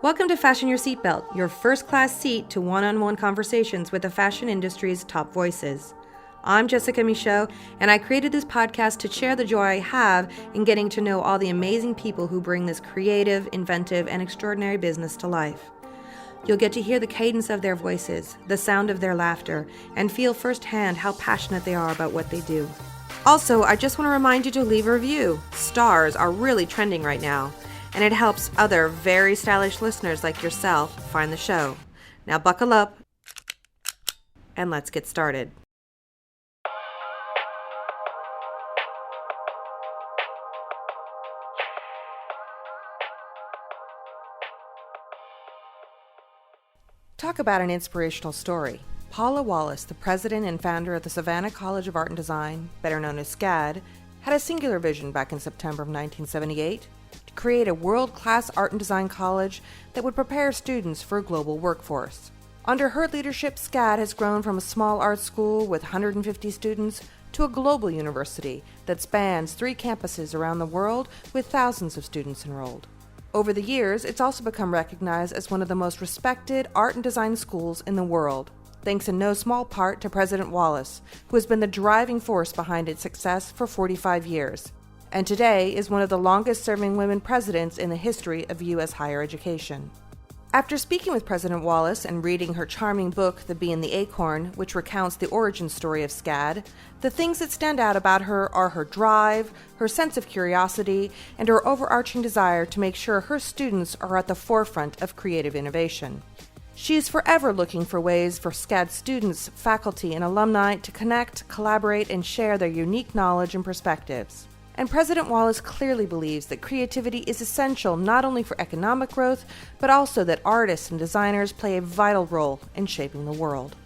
Welcome to Fashion Your Seatbelt, your first-class seat to one-on-one conversations with the fashion industry's top voices. I'm Jessica Michaud, and I created this podcast to share the joy I have in getting to know all the amazing people who bring this creative, inventive, and extraordinary business to life. You'll get to hear the cadence of their voices, the sound of their laughter, and feel firsthand how passionate they are about what they do. Also, I just want to remind you to leave a review. Stars are really trending right now, and it helps other very stylish listeners like yourself find the show. Now buckle up, and let's get started. Talk about an inspirational story. Paula Wallace, the president and founder of the Savannah College of Art and Design, better known as SCAD, had a singular vision back in September of 1978 to create a world-class art and design college that would prepare students for a global workforce. Under her leadership, SCAD has grown from a small art school with 150 students to a global university that spans 3 campuses around the world with thousands of students enrolled. Over the years, it's also become recognized as one of the most respected art and design schools in the world, thanks in no small part to President Wallace, who has been the driving force behind its success for 45 years, and today is one of the longest-serving women presidents in the history of U.S. higher education. After speaking with President Wallace and reading her charming book, The Bee and the Acorn, which recounts the origin story of SCAD, the things that stand out about her are her drive, her sense of curiosity, and her overarching desire to make sure her students are at the forefront of creative innovation. She is forever looking for ways for SCAD students, faculty, and alumni to connect, collaborate, and share their unique knowledge and perspectives. And President Wallace clearly believes that creativity is essential not only for economic growth, but also that artists and designers play a vital role in shaping the world.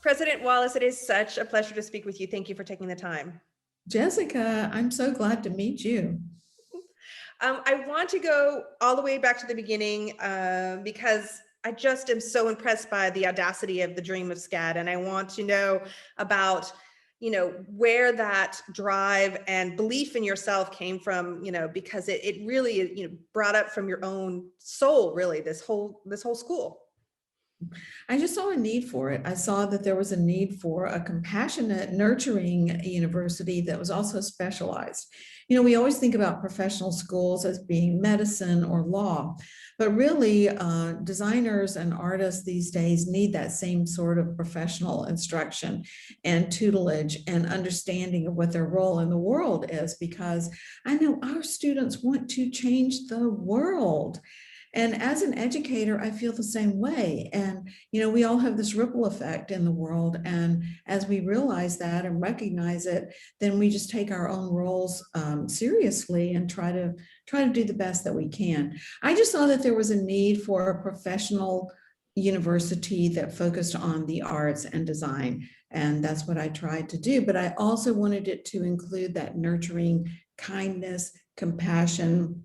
President Wallace, it is such a pleasure to speak with you. Thank you for taking the time. Jessica, I'm so glad to meet you. I want to go all the way back to the beginning because I just am so impressed by the audacity of the dream of SCAD, and I want to know about where that drive and belief in yourself came from, because it really, brought up from your own soul, really, this whole school. I just saw a need for it. I saw that there was a need for a compassionate, nurturing university that was also specialized. We always think about professional schools as being medicine or law, but really designers and artists these days need that same sort of professional instruction and tutelage and understanding of what their role in the world is, because I know our students want to change the world. And as an educator, I feel the same way. And, we all have this ripple effect in the world. And as we realize that and recognize it, then we just take our own roles seriously and try to do the best that we can. I just saw that there was a need for a professional university that focused on the arts and design. And that's what I tried to do. But I also wanted it to include that nurturing, kindness, compassion,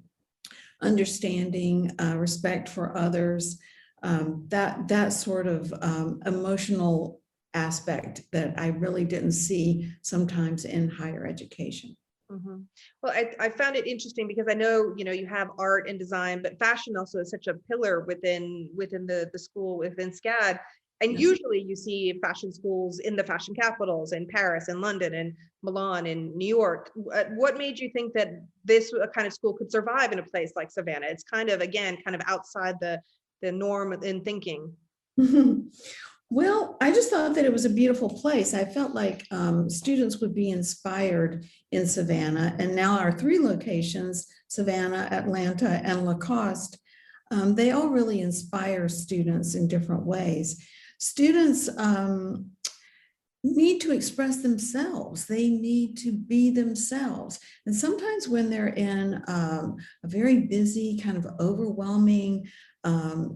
understanding, respect for others, that sort of emotional aspect that I really didn't see sometimes in higher education. Mm-hmm. Well, I found it interesting because I know, you have art and design, but fashion also is such a pillar within the school, within SCAD. And Yes. Usually you see fashion schools in the fashion capitals in Paris and London and Milan and New York. What made you think that this kind of school could survive in a place like Savannah? It's kind of outside the norm in thinking. Well, I just thought that it was a beautiful place. I felt like students would be inspired in Savannah. And now our 3 locations, Savannah, Atlanta, and Lacoste, they all really inspire students in different ways. Students need to express themselves. They need to be themselves. And sometimes when they're in a very busy, kind of overwhelming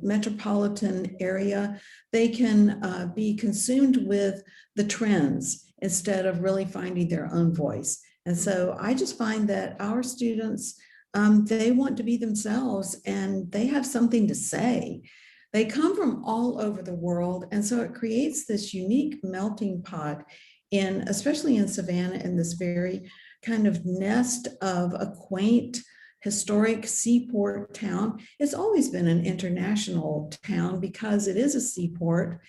metropolitan area, they can be consumed with the trends instead of really finding their own voice. And so I just find that our students, they want to be themselves and they have something to say. They come from all over the world. And so it creates this unique melting pot especially in Savannah, in this very kind of nest of a quaint historic seaport town. It's always been an international town because it is a seaport.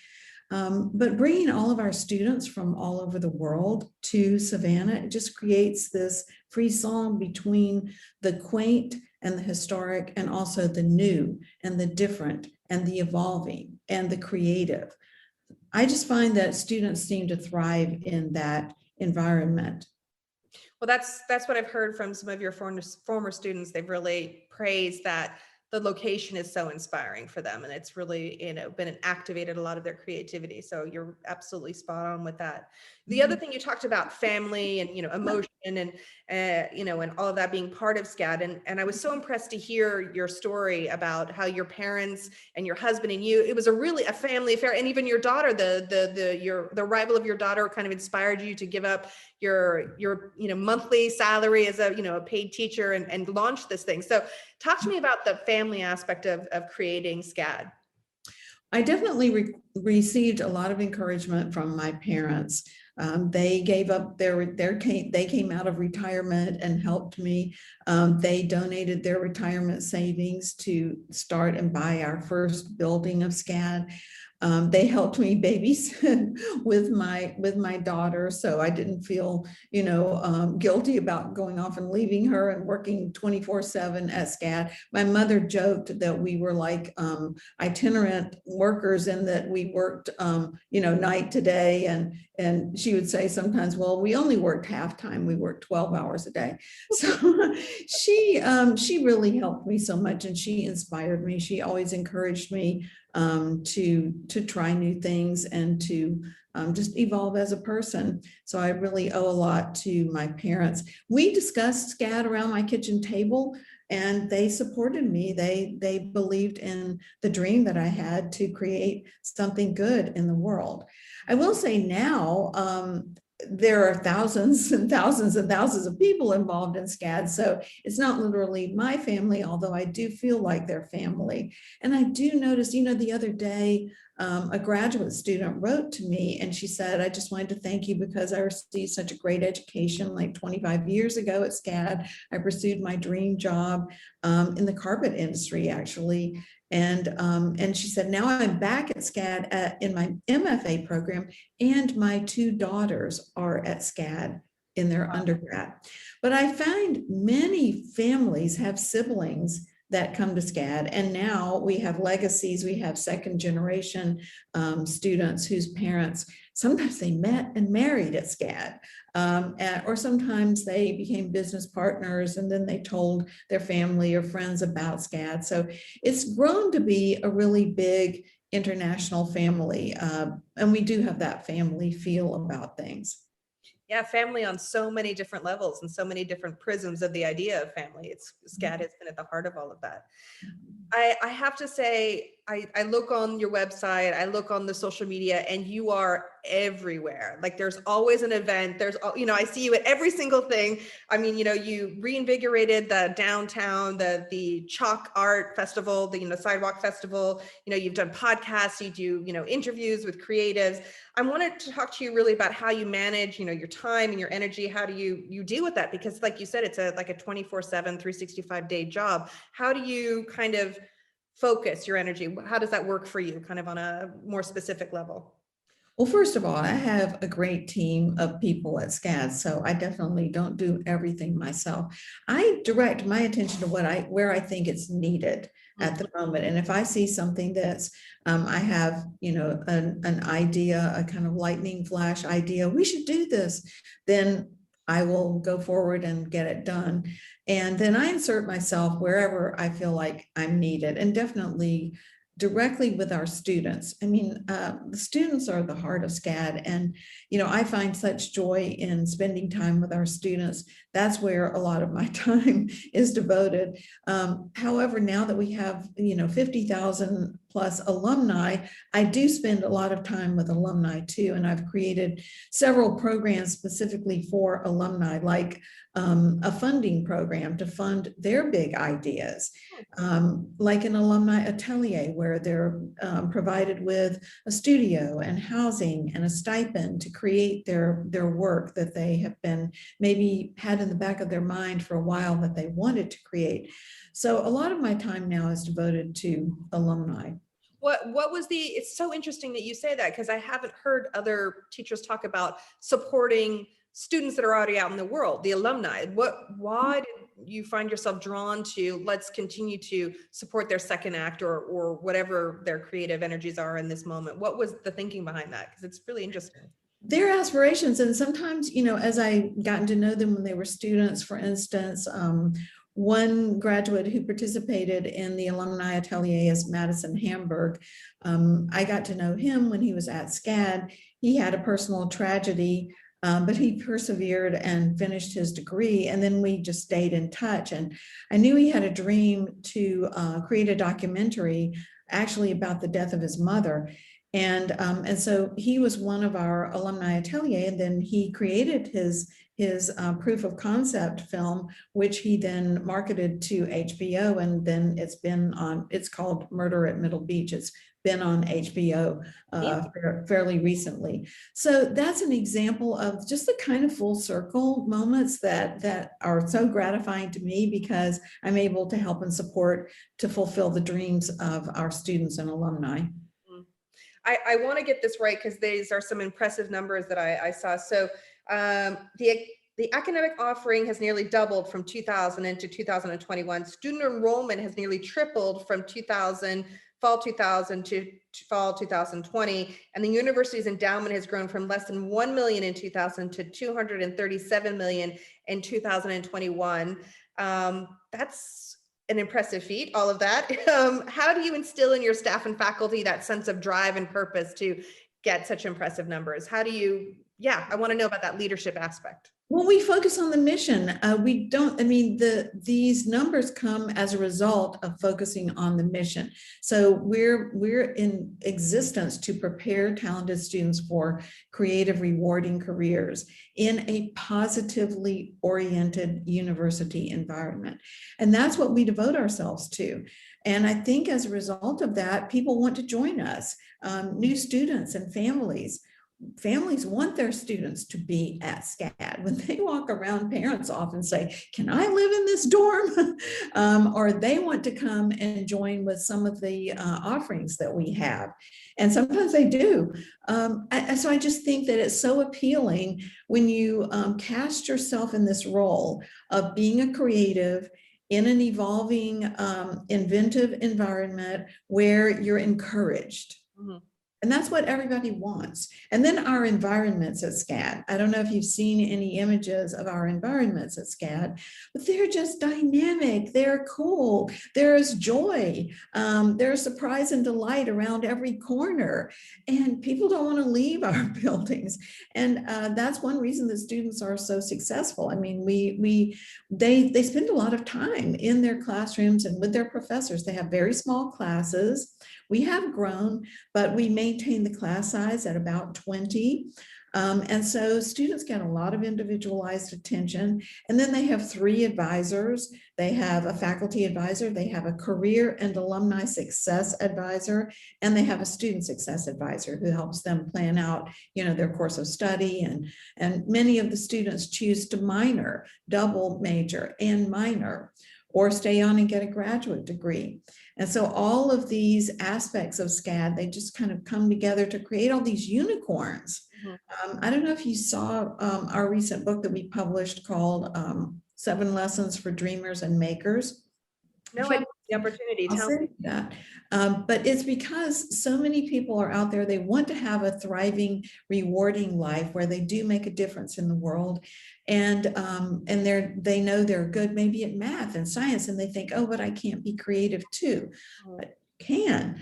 But bringing all of our students from all over the world to Savannah, it just creates this frisson between the quaint and the historic, and also the new and the different and the evolving and the creative. I just find that students seem to thrive in that environment. Well, that's what I've heard from some of your former students. They've really praised that the location is so inspiring for them, and it's really, been activated a lot of their creativity. So you're absolutely spot on with that. The other thing you talked about, family and, emotion and, and all of that being part of SCAD. And I was so impressed to hear your story about how your parents and your husband and you, it was a family affair. And even your daughter, the arrival of your daughter kind of inspired you to give up your monthly salary as a paid teacher and launch this thing. So talk to me about the family aspect of creating SCAD. I definitely received a lot of encouragement from my parents. They gave up they came out of retirement and helped me. They donated their retirement savings to start and buy our first building of SCAD. They helped me babysit with my daughter, so I didn't feel guilty about going off and leaving her and working 24/7 at SCAD. My mother joked that we were like itinerant workers, and that we worked night to day, and she would say sometimes, well, we only worked half time, we worked 12 hours a day. So she really helped me so much, and she inspired me. She always encouraged me to try new things and to just evolve as a person. So I really owe a lot to my parents. We discussed SCAD around my kitchen table, and they supported me. They believed in the dream that I had to create something good in the world. I will say now, there are thousands and thousands and thousands of people involved in SCAD. So it's not literally my family, although I do feel like they're family. And I do notice, the other day, a graduate student wrote to me and she said, I just wanted to thank you because I received such a great education like 25 years ago at SCAD. I pursued my dream job in the carpet industry, actually. And she said, now I'm back at SCAD in my MFA program, and my two daughters are at SCAD in their undergrad. But I find many families have siblings that come to SCAD, and now we have legacies. We have second generation students whose parents, sometimes they met and married at SCAD, or sometimes they became business partners and then they told their family or friends about SCAD. So it's grown to be a really big international family, and we do have that family feel about things. Yeah, family on so many different levels and so many different prisms of the idea of family. SCAD has been at the heart of all of that. I have to say, I look on your website, I look on the social media, and you are everywhere. Like there's always an event. I see you at every single thing. I mean, you reinvigorated the downtown, the chalk art festival, the sidewalk festival. You've done podcasts, you do interviews with creatives. I wanted to talk to you really about how you manage your time and your energy. How do you deal with that? Because like you said, it's like a 24/7, 365-day job. How do you kind of focus your energy? How does that work for you kind of on a more specific level? Well, first of all, I have a great team of people at SCAD, so I definitely don't do everything myself. I direct my attention to where I think it's needed at the moment. And if I see something that's, I have, an idea, a kind of lightning flash idea, we should do this, then I will go forward and get it done. And then I insert myself wherever I feel like I'm needed, and definitely directly with our students. I mean, the students are the heart of SCAD, and I find such joy in spending time with our students. That's where a lot of my time is devoted. However, now that we have 50,000 plus alumni, I do spend a lot of time with alumni too, and I've created several programs specifically for alumni, like a funding program to fund their big ideas, like an alumni atelier where they're provided with a studio and housing and a stipend to create their work that they have been maybe had in the back of their mind for a while that they wanted to create. So a lot of my time now is devoted to alumni. What was it's so interesting that you say that, because I haven't heard other teachers talk about supporting students that are already out in the world, the alumni. Why did you find yourself drawn to, let's continue to support their second act or whatever their creative energies are in this moment? What was the thinking behind that? Because it's really interesting. Their aspirations, and sometimes, as I gotten to know them when they were students, for instance, one graduate who participated in the alumni atelier is Madison Hamburg. I got to know him when he was at SCAD. He had a personal tragedy, but he persevered and finished his degree, and then we just stayed in touch. And I knew he had a dream to create a documentary actually about the death of his mother. And so he was one of our alumni atelier, and then he created his proof of concept film, which he then marketed to HBO, and then it's called Murder at Middle Beach. It's been on HBO fairly recently. So that's an example of just the kind of full circle moments that are so gratifying to me, because I'm able to help and support to fulfill the dreams of our students and alumni. I want to get this right, because these are some impressive numbers that I saw. So the academic offering has nearly doubled from 2000 into 2021. Student enrollment has nearly tripled from fall 2000 to fall 2020. And the university's endowment has grown from less than 1 million in 2000 to 237 million in 2021. That's an impressive feat, all of that. How do you instill in your staff and faculty that sense of drive and purpose to get such impressive numbers? I want to know about that leadership aspect. Well, we focus on the mission. These numbers come as a result of focusing on the mission. So we're in existence to prepare talented students for creative, rewarding careers in a positively oriented university environment. And that's what we devote ourselves to. And I think as a result of that, people want to join us, new students and families. Families want their students to be at SCAD. When they walk around, parents often say, can I live in this dorm? Or they want to come and join with some of the offerings that we have. And sometimes they do. So I just think that it's so appealing when you cast yourself in this role of being a creative in an evolving, inventive environment where you're encouraged. Mm-hmm. And that's what everybody wants. And then our environments at SCAD. I don't know if you've seen any images of our environments at SCAD, but they're just dynamic. They're cool. There's joy. There's surprise and delight around every corner. And people don't want to leave our buildings. And that's one reason the students are so successful. I mean, they spend a lot of time in their classrooms and with their professors. They have very small classes. We have grown, but we maintain the class size at about 20. And so students get a lot of individualized attention. And then they have 3 advisors. They have a faculty advisor, they have a career and alumni success advisor, and they have a student success advisor who helps them plan out, their course of study. And many of the students choose to minor, double major and minor, or stay on and get a graduate degree. And so all of these aspects of SCAD, they just kind of come together to create all these unicorns. Mm-hmm. I don't know if you saw our recent book that we published called 7 Lessons for Dreamers and Makers. No, I didn't the opportunity. I'll say that. But it's because so many people are out there, they want to have a thriving, rewarding life where they do make a difference in the world. And they know they're good maybe at math and science, and they think, oh, but I can't be creative too. But can.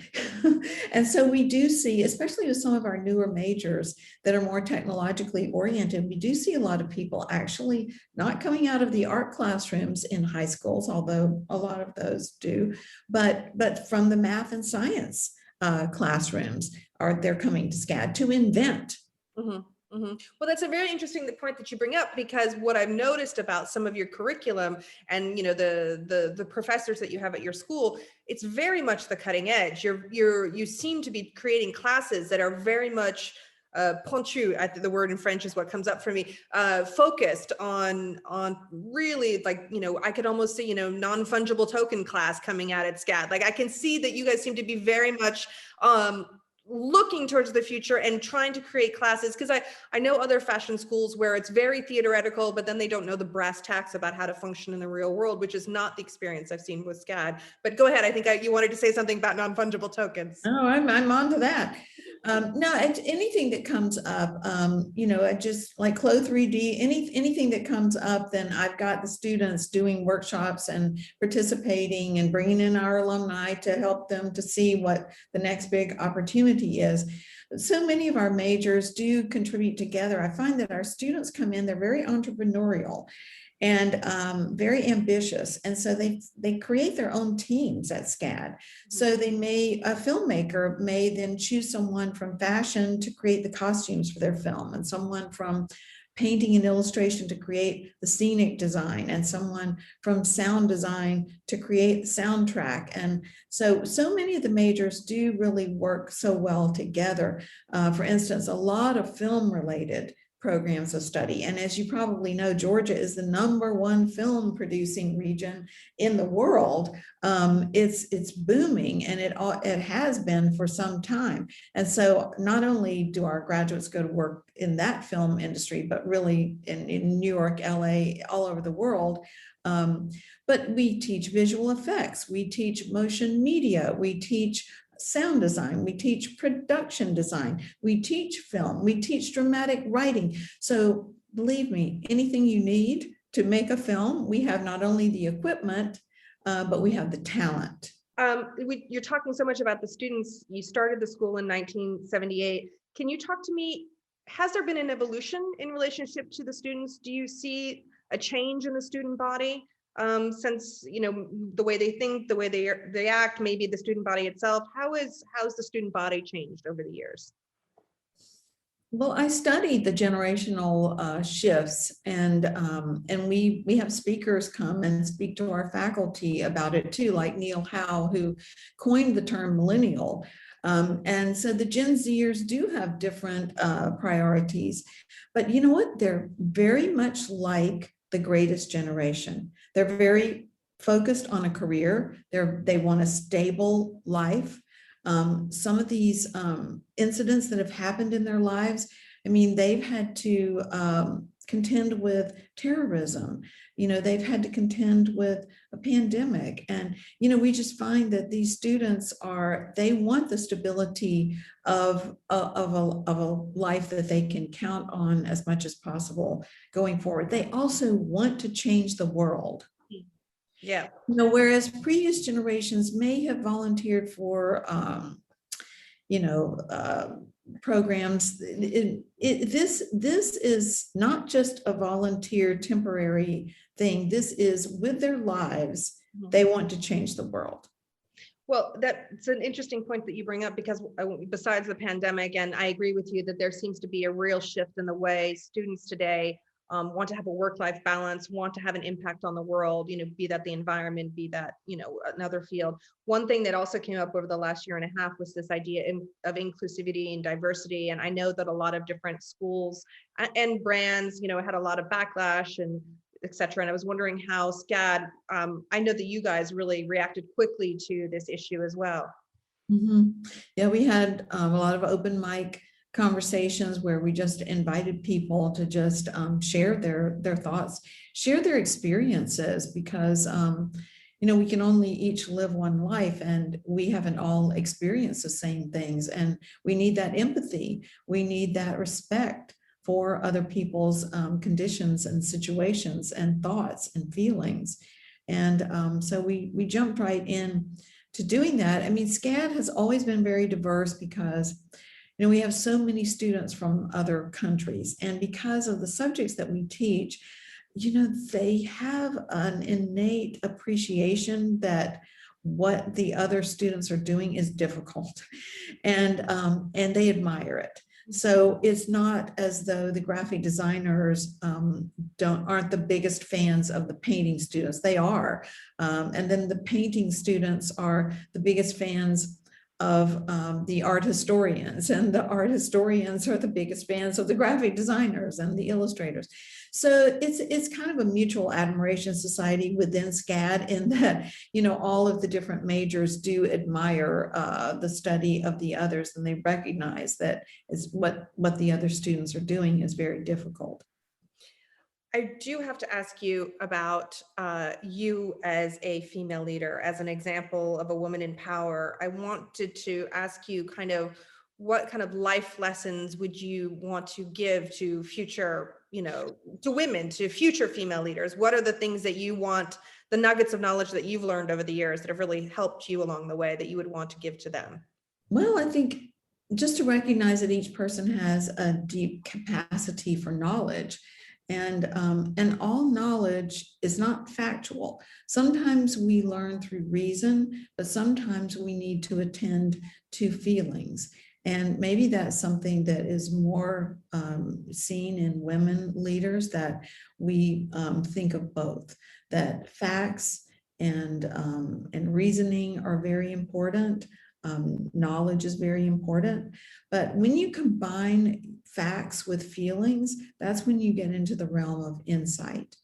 And so we do see, especially with some of our newer majors that are more technologically oriented, we do see a lot of people actually not coming out of the art classrooms in high schools, although a lot of those do, but from the math and science classrooms they're coming to SCAD to invent. Mm-hmm. Mhm. Well, that's a very interesting point that you bring up, because what I've noticed about some of your curriculum and the professors that you have at your school, it's very much the cutting edge. You seem to be creating classes that are very much pointu. The word in French is what comes up for me. Focused on really, like, I could almost say non-fungible token class coming out at SCAD. Like, I can see that you guys seem to be very much looking towards the future and trying to create classes, because I know other fashion schools where it's very theoretical, but then they don't know the brass tacks about how to function in the real world, which is not the experience I've seen with SCAD. But go ahead. I think you wanted to say something about non-fungible tokens. Oh, I'm on to that. No, anything that comes up, I just like Clo 3D, anything that comes up, then I've got the students doing workshops and participating and bringing in our alumni to help them to see what the next big opportunity is. So many of our majors do contribute together. I find that our students come in, they're very entrepreneurial and very ambitious. And so they create their own teams at SCAD. So a filmmaker may then choose someone from fashion to create the costumes for their film, and someone from painting and illustration to create the scenic design, and someone from sound design to create the soundtrack. And so many of the majors do really work so well together. For instance, a lot of film related programs of study. And as you probably know, Georgia is the #1 film producing region in the world. It's booming, and it has been for some time. And so not only do our graduates go to work in that film industry, but really in New York, LA, all over the world. But we teach visual effects, we teach motion media, we teach sound design, we teach production design, we teach film, we teach dramatic writing. So believe me, anything you need to make a film, we have not only the equipment, but we have the talent. You're talking so much about the students. You started the school in 1978. Can you talk to me, has there been an evolution in relationship to the students? Do you see a change in the student body? Since the way they think, the way they act, maybe the student body itself, how's the student body changed over the years? Well, I studied the generational shifts, and we have speakers come and speak to our faculty about it too, like Neil Howe, who coined the term millennial. And so the Gen Zers do have different priorities, but you know what? They're very much like the greatest generation. They're very focused on a career. They want a stable life. Some of these incidents that have happened in their lives, I mean, they've had to contend with terrorism. They've had to contend with a pandemic. And, we just find that these students they want the stability of a life that they can count on as much as possible going forward. They also want to change the world. Yeah. Whereas previous generations may have volunteered for, programs. This is not just a volunteer temporary thing. This is with their lives. They want to change the world. Well, that's an interesting point that you bring up, because besides the pandemic, and I agree with you that there seems to be a real shift in the way students today want to have a work-life balance, want to have an impact on the world, be that the environment, be that, another field. One thing that also came up over the last year and a half was this idea of inclusivity and diversity. And I know that a lot of different schools and brands, had a lot of backlash and et cetera. And I was wondering how SCAD, I know that you guys really reacted quickly to this issue as well. Mm-hmm. Yeah, we had a lot of open mic conversations where we just invited people to just share their thoughts, share their experiences, because we can only each live one life, and we haven't all experienced the same things, and we need that empathy, we need that respect for other people's conditions and situations and thoughts and feelings. And so we jumped right in to doing that. I mean, SCAD has always been very diverse because we have so many students from other countries, and because of the subjects that we teach, they have an innate appreciation that what the other students are doing is difficult, and they admire it. So it's not as though the graphic designers aren't the biggest fans of the painting students. They are. And then the painting students are the biggest fans of the art historians, and the art historians are the biggest fans of the graphic designers and the illustrators. So it's kind of a mutual admiration society within SCAD, in that, you know, all of the different majors do admire the study of the others, and they recognize that is what the other students are doing is very difficult. I do have to ask you about you as a female leader, as an example of a woman in power. I wanted to ask you kind of what kind of life lessons would you want to give to future, you know, to women, to future female leaders? What are the things that you want, the nuggets of knowledge that you've learned over the years that have really helped you along the way, that you would want to give to them? Well, I think just to recognize that each person has a deep capacity for knowledge. And all knowledge is not factual. Sometimes we learn through reason, but sometimes we need to attend to feelings. And maybe that's something that is more seen in women leaders, that we think of both, that facts and reasoning are very important. Knowledge is very important, but when you combine facts with feelings, that's when you get into the realm of insight.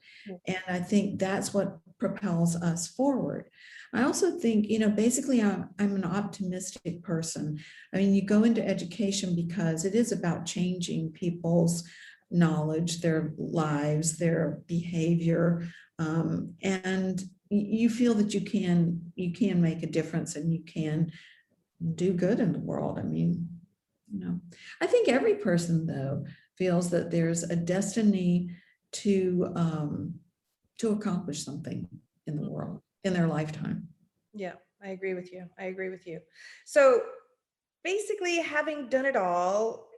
And I think that's what propels us forward. I also think, you know, basically I'm an optimistic person. I mean, you go into education because it is about changing people's knowledge, their lives, their behavior, and you feel that you can make a difference, and you can do good in the world. I mean, you know, I think every person, though, feels that there's a destiny to accomplish something in the world in their lifetime. Yeah, I agree with you. I agree with you. So basically, having done it all,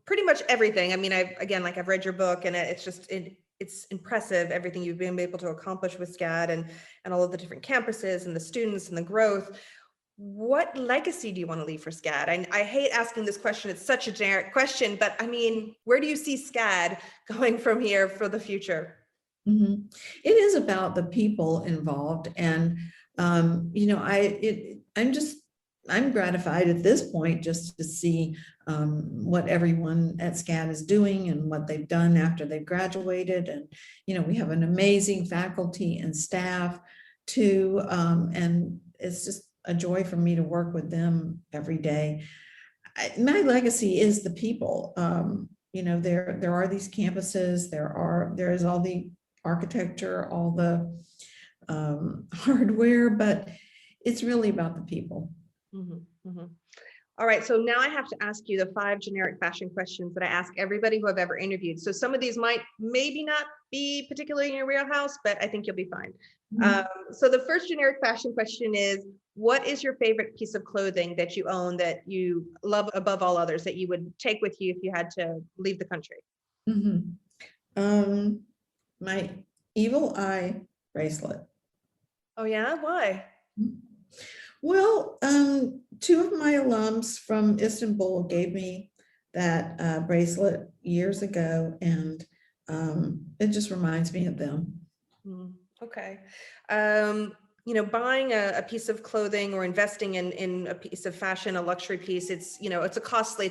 pretty much everything. I mean, I've read your book, and it's impressive, everything you've been able to accomplish with SCAD, and all of the different campuses and the students and the growth. What legacy do you want to leave for SCAD? I hate asking this question. It's such a generic question, but I mean, where do you see SCAD going from here for the future? Mm-hmm. It is about the people involved. And, you know, I'm gratified at this point just to see what everyone at SCAD is doing and what they've done after they've graduated. And, you know, we have an amazing faculty and staff too. And it's just a joy for me to work with them every day. My legacy is the people. You know, there are these campuses, there is all the architecture, all the hardware, but it's really about the people. Mm-hmm, mm-hmm. All right, so now I have to ask you the 5 generic fashion questions that I ask everybody who I've ever interviewed. So some of these might maybe not be particularly in your wheelhouse, but I think you'll be fine. Mm-hmm. So the first generic fashion question is, what is your favorite piece of clothing that you own that you love above all others, that you would take with you if you had to leave the country? Mm-hmm. My evil eye bracelet. Oh yeah, why? Well, 2 of my alums from Istanbul gave me that bracelet years ago, and it just reminds me of them. Okay. You know, buying a piece of clothing or investing in a piece of fashion, a luxury piece, it's, you know, it's a costly,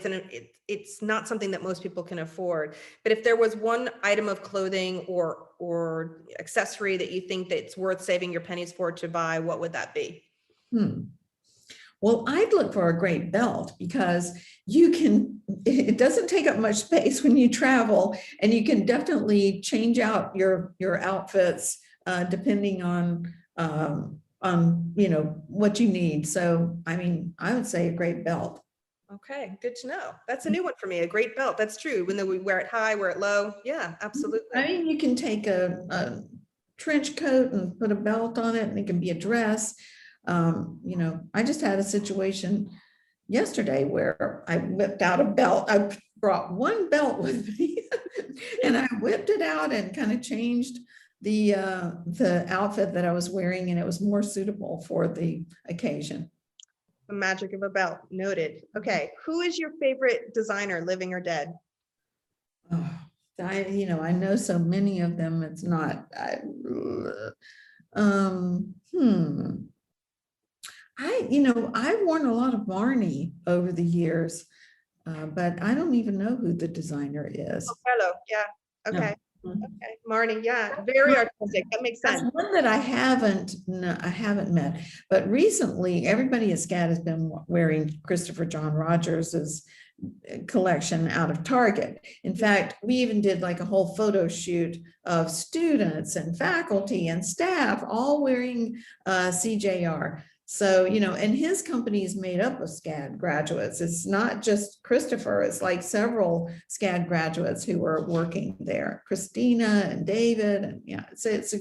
it's not something that most people can afford. But if there was one item of clothing or accessory that you think that it's worth saving your pennies for to buy, what would that be? Well, I'd look for a great belt, because it doesn't take up much space when you travel, and you can definitely change out your outfits depending on you know, what you need. So, I mean, I would say a great belt. Okay, good to know. That's a new one for me, a great belt. That's true. When we wear it high, wear it low. Yeah, absolutely. I mean, you can take a trench coat and put a belt on it, and it can be a dress. You know, I just had a situation yesterday where I whipped out a belt. I brought one belt with me and I whipped it out and kind of changed the outfit that I was wearing, and it was more suitable for the occasion. The magic of a belt. Noted. Okay. Who is your favorite designer, living or dead? Oh, I know so many of them. It's not. Um, hmm. I've worn a lot of Barney over the years, but I don't even know who the designer is. Hello. Yeah. Okay. No. Okay. Marnie. Yeah. Very artistic. That makes sense. That's one that I haven't met, but recently everybody at SCAD has been wearing Christopher John Rogers's collection out of Target. In fact, we even did like a whole photo shoot of students and faculty and staff all wearing CJR. So, and his company is made up of SCAD graduates. It's not just Christopher, it's like several SCAD graduates who are working there. Christina and David, and yeah, that's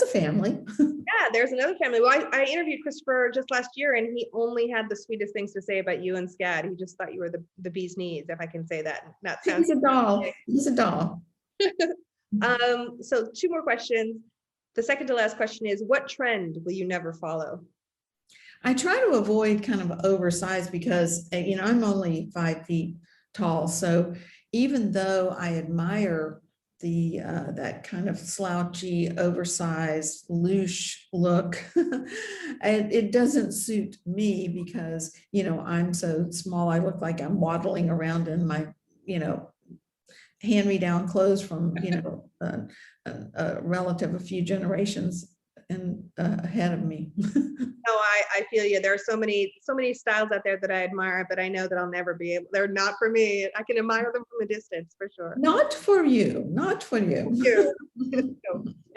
a family. Yeah, there's another family. Well, I interviewed Christopher just last year, and he only had the sweetest things to say about you and SCAD. He just thought you were the bee's knees, if I can say that. That sounds. He's a doll. He's a doll. So 2 more questions. The second to last question is, what trend will you never follow? I try to avoid kind of oversized because, I'm only 5 feet tall. So even though I admire that kind of slouchy, oversized, loose look, it doesn't suit me because, I'm so small. I look like I'm waddling around in my, hand-me-down clothes from, a relative a few generations ahead of me. No, I feel you. There are so many styles out there that I admire, but I know that I'll never be able. They're not for me. I can admire them from a distance for sure. Not for you. Not for you.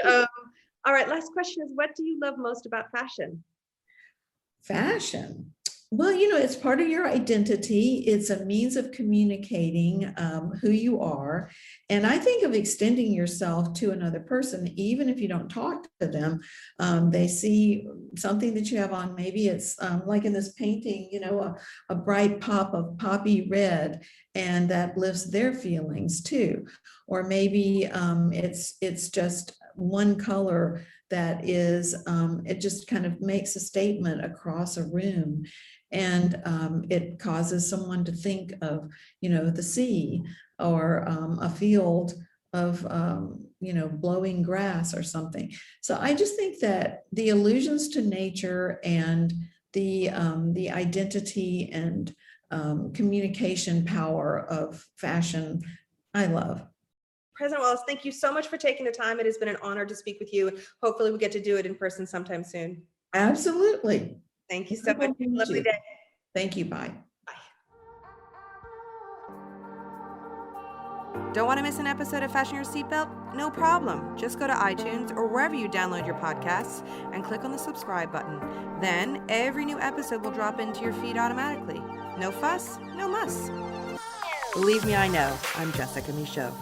All right. Last question is, what do you love most about fashion? Fashion. Well, it's part of your identity. It's a means of communicating who you are. And I think of extending yourself to another person, even if you don't talk to them. They see something that you have on. Maybe it's like in this painting, a bright pop of poppy red, and that lifts their feelings too. Or maybe it's just one color that is, it just kind of makes a statement across a room. And it causes someone to think of, the sea or a field of, blowing grass or something. So I just think that the allusions to nature and the identity and communication power of fashion, I love. President Wallace, thank you so much for taking the time. It has been an honor to speak with you. Hopefully we get to do it in person sometime soon. Absolutely. Thank you so much. Have a lovely day. Thank you. Bye. Don't want to miss an episode of Fashion Your Seatbelt? No problem. Just go to iTunes or wherever you download your podcasts and click on the subscribe button. Then every new episode will drop into your feed automatically. No fuss, no muss. Believe me, I know. I'm Jessica Michaud.